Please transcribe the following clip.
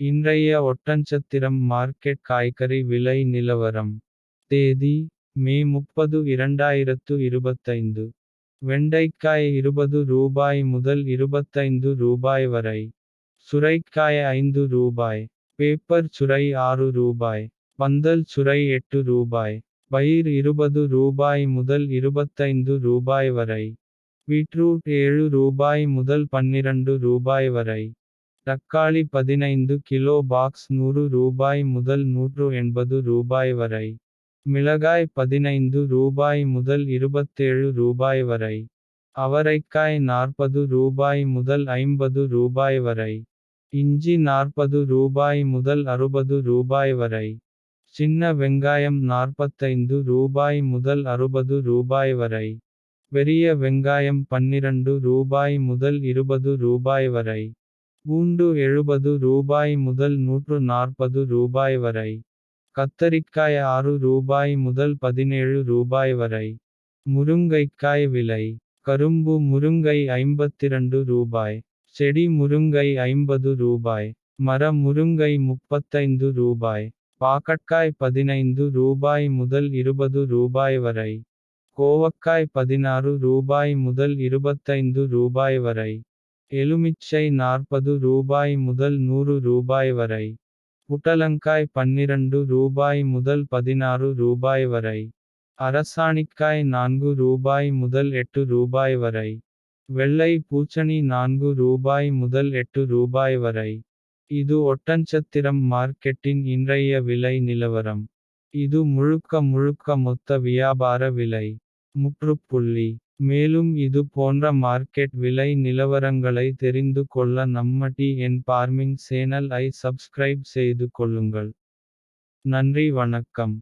இன்றைய ஒட்டன்சத்திரம் மார்க்கெட் காய்கறி விலை நிலவரம். தேதி மே 30 2025. வெண்டைக்காய் ரூபாய் முதல் ரூபாய் வரை. சுரைக்காய் ரூபாய். பேப்பர் சுரை ரூபாய். பந்தல் சுரை ரூபாய். பயிர் ரூபாய் முதல் ரூபாய் வரை. பீட்ரூட் ரூபாய் முதல் ரூபாய் வரை. தக்காளி 15 கிலோ பாக்ஸ் ரூபாய் முதல் ரூபாய் வரை. மிளகாய் ரூபாய் முதல் ரூபாய் வரை. அவரைக்காய் ரூபாய் முதல் ரூபாய் வரை. இஞ்சி ரூபாய் முதல் ரூபாய் வரை. சின்ன வெங்காயம் ரூபாய் முதல் ரூபாய் வரை. பெரிய வெங்காயம் ரூபாய் முதல் ரூபாய் வரை. பூண்டு ரூபாய் முதல் ரூபாய் வரை. கத்தரிக்காய் ரூபாய் முதல் ரூபாய் வரை. முருங்கைக்காய் விலை. கரும்பு முருங்கை ரூபாய். செடி முருங்கை ரூபாய். மர முருங்கை ரூபாய். பாகற்காய் ரூபாய் முதல் ரூபாய் வரை. கோவக்காய் ரூபாய் முதல் ரூபாய் வரை. எலுமிச்சை ரூபாய் முதல் ரூபாய் வரை. புடலங்காய் ரூபாய் முதல் ரூபாய் வரை. அரசாணிக்காய் ரூபாய் முதல் ரூபாய் வரை. வெள்ளை பூசணி ரூபாய் முதல் ரூபாய் வரை. இது ஒட்டன்சத்திரம் மார்க்கெட்டின் இன்றைய விலை நிலவரம். இது முழுக்க மொத்த வியாபார விலை. முற்றுப்புள்ளி. மேலும் இது போன்ற மார்க்கெட் விலை நிலவரங்களை தெரிந்து கொள்ள நம்ம டிஎன் ஃபார்மிங் சேனல் ஐ சப்ஸ்கிரைப் செய்து கொள்ளுங்கள். நன்றி வணக்கம்.